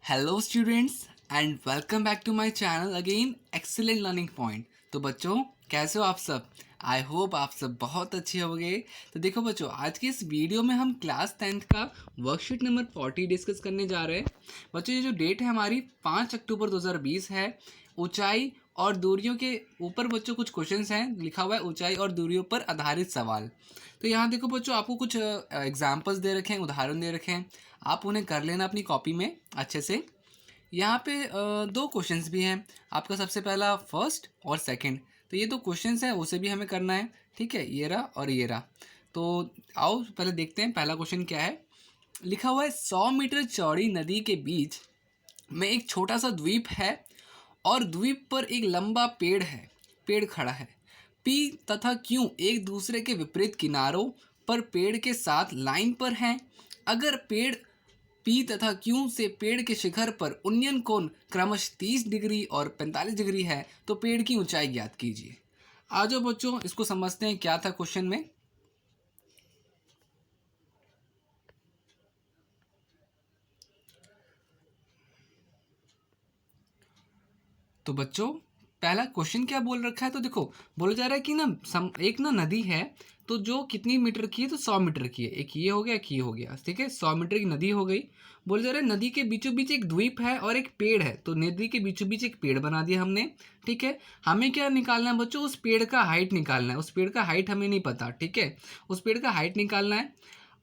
Hello students and welcome back to my channel again excellent learning point. तो बच्चों कैसे हो आप सब। आई होप आप सब बहुत अच्छे होंगे। तो देखो बच्चों, आज की इस वीडियो में हम क्लास 10th का वर्कशीट नंबर 40 डिस्कस करने जा रहे हैं। बच्चों ये जो डेट है हमारी 5 अक्टूबर 2020 है। ऊंचाई और दूरियों के ऊपर बच्चों कुछ क्वेश्चंस हैं, लिखा हुआ है ऊंचाई और दूरियों पर आधारित सवाल। तो यहाँ देखो बच्चों, आपको कुछ एग्जाम्पल्स दे रखे हैं, उदाहरण दे रखे हैं, आप उन्हें कर लेना अपनी कॉपी में अच्छे से। यहाँ पे दो क्वेश्चंस भी हैं आपका, सबसे पहला फर्स्ट और सेकंड। तो ये दो क्वेश्चंस हैं, उसे भी हमें करना है। ठीक है, ये रहा और ये रहा। तो आओ पहले देखते हैं पहला क्वेश्चन क्या है। लिखा हुआ है 100 मीटर चौड़ी नदी के बीच में एक छोटा सा द्वीप है और द्वीप पर एक लंबा पेड़ खड़ा है। पी तथा क्यू एक दूसरे के विपरीत किनारों पर पेड़ के साथ लाइन पर हैं। अगर पेड़ पी तथा क्यू से पेड़ के शिखर पर उन्नयन कोण क्रमशः 30 डिग्री और 45 डिग्री है तो पेड़ की ऊंचाई ज्ञात कीजिए। आ जाओ बच्चों, इसको समझते हैं क्या था क्वेश्चन में। तो बच्चों पहला क्वेश्चन क्या बोल रखा है, तो देखो बोला जा रहा है कि एक नदी है, तो जो कितनी मीटर की है, तो 100 मीटर की है। एक ये हो गया, एक ये हो गया, ठीक है, 100 मीटर की नदी हो गई। बोला जा रहा है नदी के बीचों बीच एक द्वीप है और एक पेड़ है, तो नदी के बीचों बीच एक पेड़ बना दिया हमने। ठीक है, हमें क्या निकालना है बच्चों, उस पेड़ का हाइट निकालना है। उस पेड़ का हाइट हमें नहीं पता, ठीक है, उस पेड़ का हाइट निकालना है।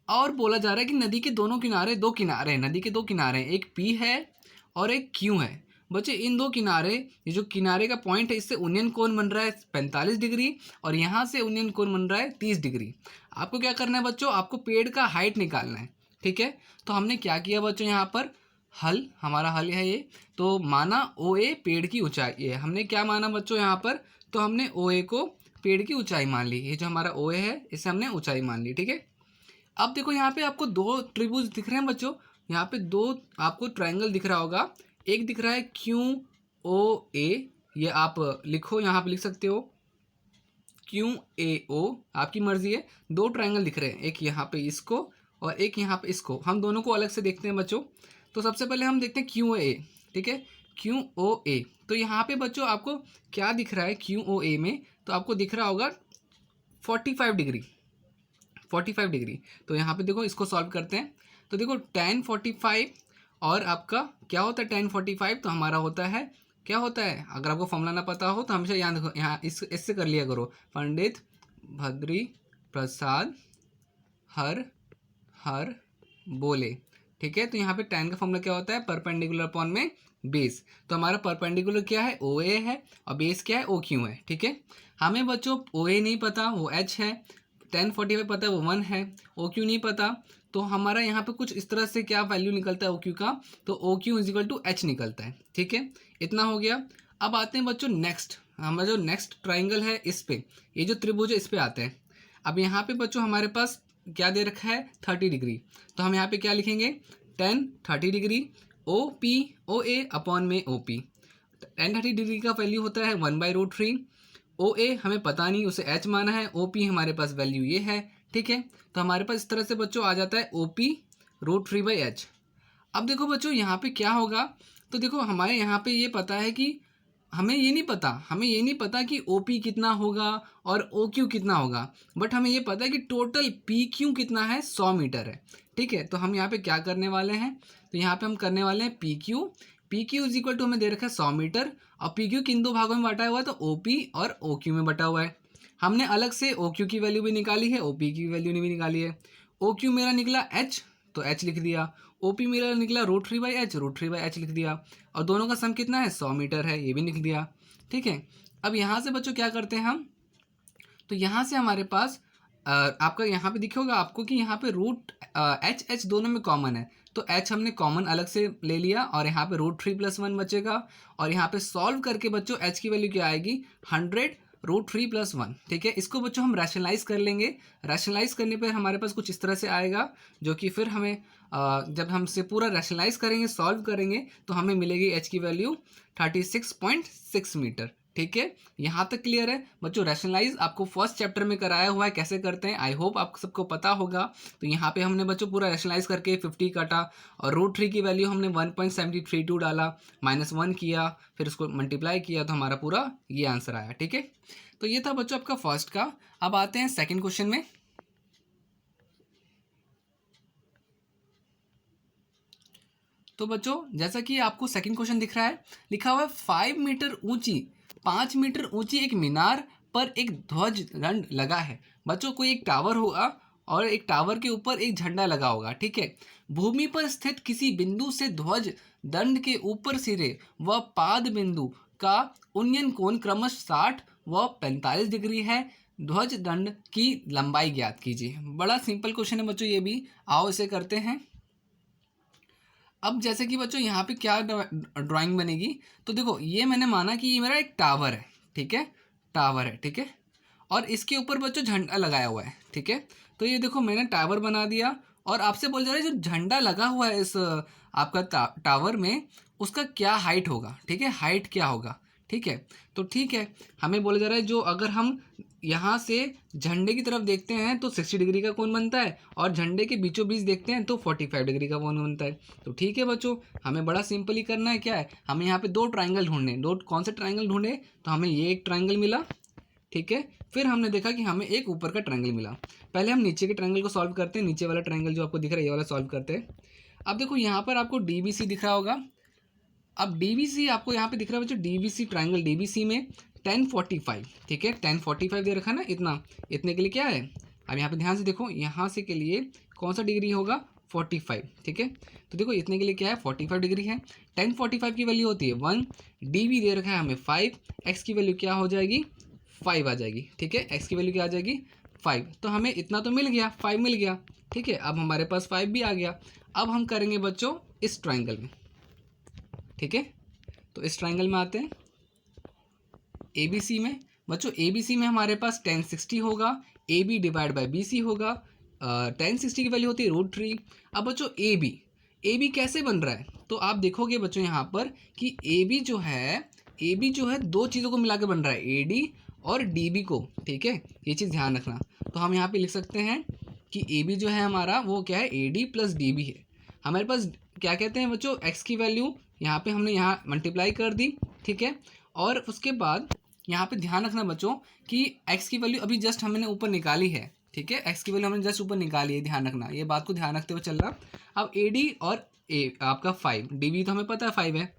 और बोला जा रहा है कि नदी के दोनों किनारे, दो किनारे हैं, नदी के दो किनारे हैं, एक पी है और एक क्यू है। बच्चे इन दो किनारे, ये जो किनारे का पॉइंट है, इससे उन्नयन कोण बन रहा है 45 डिग्री और यहाँ से उन्नयन कोण बन रहा है 30 डिग्री। आपको क्या करना है बच्चों, आपको पेड़ का हाइट निकालना है। ठीक है, तो हमने क्या किया बच्चों, यहाँ पर हमारा हल है ये। तो माना ओ ए पेड़ की ऊंचाई है। हमने क्या माना बच्चों यहाँ पर, तो हमने ओ ए को पेड़ की ऊंचाई मान ली। ये जो हमारा ओ ए है इसे हमने ऊंचाई मान ली। ठीक है, अब देखो यहाँ पे आपको दो त्रिभुज दिख रहे हैं बच्चों। यहाँ पे दो आपको ट्रायंगल दिख रहा होगा। एक दिख रहा है क्यू ओ ए, ये आप लिखो, यहाँ पे लिख सकते हो क्यू ए ओ, आपकी मर्जी है। दो ट्रायंगल दिख रहे हैं, एक यहाँ पे इसको और एक यहाँ पे इसको। हम दोनों को अलग से देखते हैं बच्चों। तो सबसे पहले हम देखते हैं क्यू ए। ठीक है, क्यू ओ ए। तो यहाँ पे बच्चों आपको क्या दिख रहा है क्यू ओ ए में, तो आपको दिख रहा होगा 45 डिग्री। 45 डिग्री। तो यहाँ पे देखो, इसको सॉल्व करते हैं। तो देखो tan 45 और आपका क्या होता है tan 45, तो हमारा होता है, क्या होता है, अगर आपको फॉर्मूला ना पता हो तो हमेशा यहाँ देखो, यहाँ इससे कर लिया करो, पंडित भद्री प्रसाद हर हर बोले। ठीक है, तो यहाँ पे tan का फॉर्मूला क्या होता है, परपेंडिकुलर अपॉन में बेस। तो हमारा परपेंडिकुलर क्या है, ओ ए है, और बेस क्या है, ओ क्यू है। ठीक है, हमें बच्चों ओ ए नहीं पता, वो एच है। tan 45 पता है, वो 1 है। ओ क्यू नहीं पता, तो हमारा यहाँ पे कुछ इस तरह से क्या वैल्यू निकलता है ओ क्यू का, तो O Q is equal to H निकलता है। ठीक है, इतना हो गया। अब आते हैं बच्चों नेक्स्ट, हमारा जो नेक्स्ट ट्राइंगल है इस पे, ये जो त्रिभुज है इस पे आते हैं। अब यहाँ पे बच्चों हमारे पास क्या दे रखा है 30 डिग्री, तो हम यहाँ पे क्या लिखेंगे, tan 30 degree O P O A upon में ओ पी। tan 30 डिग्री का वैल्यू होता है 1/√3। ओ ए हमें पता नहीं, उसे एच माना है। ओ पी हमारे पास वैल्यू ये है। ठीक है, तो हमारे पास इस तरह से बच्चों आ जाता है ओ पी √3/h। अब देखो बच्चों यहाँ पे क्या होगा, तो देखो हमारे यहाँ पे ये पता है कि हमें ये नहीं पता कि ओ पी कितना होगा और ओ क्यू कितना होगा, बट हमें ये पता है कि टोटल पी क्यू कितना है, 100 मीटर है। ठीक है, तो हम यहाँ पे क्या करने वाले हैं, तो यहाँ पे हम करने वाले हैं P Q is equal to, हमें दे रखा है 100 मीटर, और पी क्यू किन दो भागों में बांटा हुआ है, तो ओ पी और ओ क्यू में बटा हुआ है। हमने अलग से ओ क्यू की वैल्यू भी निकाली है, ओ पी की वैल्यू भी निकाली है। ओ क्यू मेरा निकला एच, तो एच लिख दिया। ओ पी मेरा निकला √3/h लिख दिया। और दोनों का सम कितना है, 100 मीटर है, ये भी लिख दिया। ठीक है, अब यहाँ से बच्चों क्या करते हैं हम, तो यहाँ से हमारे पास आपका यहाँ पे दिखेगा आपको कि यहाँ पे एच दोनों में कॉमन है, तो एच हमने कॉमन अलग से ले लिया और यहाँ पे √3+1 बचेगा। और यहाँ पे सॉल्व करके बच्चों एच की वैल्यू क्या आएगी, 100√3+1। ठीक है, इसको बच्चों हम रैशनलाइज कर लेंगे। रैशनलाइज करने पर हमारे पास कुछ इस तरह से आएगा, जो कि फिर हमें जब हम से पूरा रैशनलाइज करेंगे, सॉल्व करेंगे, तो हमें मिलेगी एच की वैल्यू 36.6 मीटर। ठीक है, यहाँ तक क्लियर है बच्चों। रैशनलाइज आपको फर्स्ट चैप्टर में कराया हुआ है कैसे करते हैं, आई होप आप सबको पता होगा। तो यहाँ पे हमने बच्चों पूरा रैशनलाइज करके 50 काटा और √3 की वैल्यू हमने 1.732 डाला, -1 किया, फिर उसको मल्टीप्लाई किया तो हमारा पूरा ये आंसर आया। ठीक है, तो ये था बच्चों आपका फर्स्ट का। अब आते हैं सेकेंड क्वेश्चन में। तो बच्चों जैसा कि आपको सेकंड क्वेश्चन दिख रहा है, लिखा हुआ है 5 मीटर ऊंची 5 मीटर ऊंची एक मीनार पर एक ध्वज दंड लगा है। बच्चों कोई एक टावर होगा और एक टावर के ऊपर एक झंडा लगा होगा। ठीक है, भूमि पर स्थित किसी बिंदु से ध्वज दंड के ऊपर सिरे व पाद बिंदु का उन्नयन कोण क्रमशः 60 व 45 डिग्री है। ध्वज दंड की लंबाई ज्ञात कीजिए। बड़ा सिंपल क्वेश्चन है बच्चों ये भी, आओ इसे करते हैं। अब जैसे कि बच्चों यहाँ पे क्या ड्राइंग बनेगी, तो देखो ये मैंने माना कि ये मेरा एक टावर है। ठीक है, टावर है। ठीक है, और इसके ऊपर बच्चों झंडा लगाया हुआ है। ठीक है, तो ये देखो मैंने टावर बना दिया और आपसे बोल जा रहा है जो झंडा लगा हुआ है इस आपका टावर में, उसका क्या हाइट होगा। ठीक है, हाइट क्या होगा। ठीक है, तो ठीक है, हमें बोला जा रहा है जो अगर हम यहाँ से झंडे की तरफ देखते हैं तो 60 डिग्री का कोण बनता है और झंडे के बीचों बीच देखते हैं तो 45 डिग्री का कोण बनता है। तो ठीक है बच्चों, हमें बड़ा सिंपली करना है, क्या है, हमें यहाँ पे दो ट्राइंगल ढूंढने। दो कौन से ट्राइंगल ढूंढे, तो हमें ये एक ट्राइंगल मिला। ठीक है, फिर हमने देखा कि हमें एक ऊपर का ट्राइंगल मिला। पहले हम नीचे के ट्राइंगल को सॉल्व करते हैं। नीचे वाला ट्राइंगल जो आपको दिख रहा है ये वाला सॉल्व करते हैं। अब देखो यहाँ पर आपको DBC दिख रहा होगा। अब DBC आपको यहाँ पे दिख रहा है बच्चों, DBC ट्राइंगल DBC में 1045। ठीक है, 1045 दे रखा है ना, इतने के लिए क्या है। अब यहाँ पे ध्यान से देखो, यहाँ से के लिए कौन सा डिग्री होगा, 45। ठीक है, तो देखो इतने के लिए क्या है, 45 डिग्री है। 1045 की वैल्यू होती है 1, DB दे रखा है हमें 5, x की वैल्यू क्या हो जाएगी, 5 आ जाएगी। ठीक है, x की वैल्यू क्या आ जाएगी, 5। तो हमें इतना तो मिल गया, 5 मिल गया। ठीक है, अब हमारे पास 5 भी आ गया। अब हम करेंगे बच्चों इस ट्राइंगल में। ठीक है, तो इस ट्राइंगल में आते हैं ABC में। बच्चों ABC में हमारे पास 1060 होगा, AB डिवाइड बाई BC होगा। 1060 की वैल्यू होती है √3। अब बच्चों AB कैसे बन रहा है, तो आप देखोगे बच्चों यहाँ पर कि AB जो है दो चीज़ों को मिला के बन रहा है, AD और DB को। ठीक है, ये चीज़ ध्यान रखना। तो हम यहाँ पे लिख सकते हैं कि AB जो है हमारा वो क्या है, AD प्लस DB है। हमारे पास क्या कहते हैं बच्चों, x की वैल्यू यहाँ पे हमने यहाँ मल्टीप्लाई कर दी। ठीक है, और उसके बाद यहाँ पे ध्यान रखना बच्चों कि x की वैल्यू अभी जस्ट हमने ऊपर निकाली है। ठीक है, x की वैल्यू हमने जस्ट ऊपर निकाली है, ध्यान रखना, ये बात को ध्यान रखते हुए चलना। अब AD और आपका 5, DB तो हमें पता है 5 है।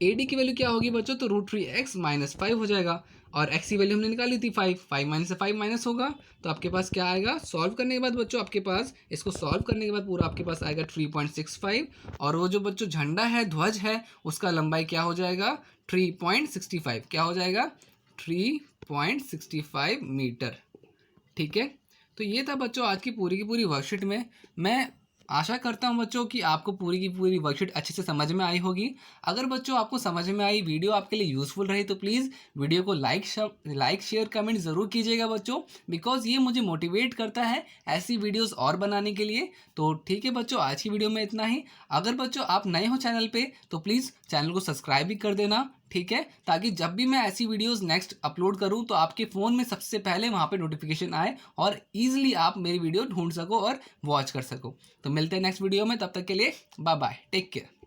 AD की वैल्यू क्या होगी बच्चों, तो √3x माइनस 5 हो जाएगा और x की वैल्यू हमने निकाली थी 5 माइनस से 5 माइनस होगा तो आपके पास क्या आएगा, सॉल्व करने के बाद बच्चों आपके पास, इसको सॉल्व करने के बाद पूरा आपके पास आएगा 3.65 और वो जो बच्चों झंडा है, ध्वज है, उसका लंबाई क्या हो जाएगा, 3.65। क्या हो जाएगा, 3.65 मीटर। ठीक है, तो ये था बच्चों आज की पूरी वर्कशीट में। मैं आशा करता हूं बच्चों कि आपको पूरी की पूरी वर्कशीट अच्छे से समझ में आई होगी। अगर बच्चों आपको समझ में आई, वीडियो आपके लिए यूज़फुल रही तो प्लीज़ वीडियो को लाइक शेयर कमेंट ज़रूर कीजिएगा बच्चों, बिकॉज ये मुझे मोटिवेट करता है ऐसी वीडियोस और बनाने के लिए। तो ठीक है बच्चों, आज की वीडियो में इतना ही। अगर बच्चों आप नए हो चैनल पे तो प्लीज़ चैनल को सब्सक्राइब भी कर देना। ठीक है, ताकि जब भी मैं ऐसी वीडियोस नेक्स्ट अपलोड करूं तो आपके फ़ोन में सबसे पहले वहां पे नोटिफिकेशन आए और ईजिली आप मेरी वीडियो ढूंढ सको और वॉच कर सको। तो मिलते हैं नेक्स्ट वीडियो में, तब तक के लिए बाय बाय, टेक केयर।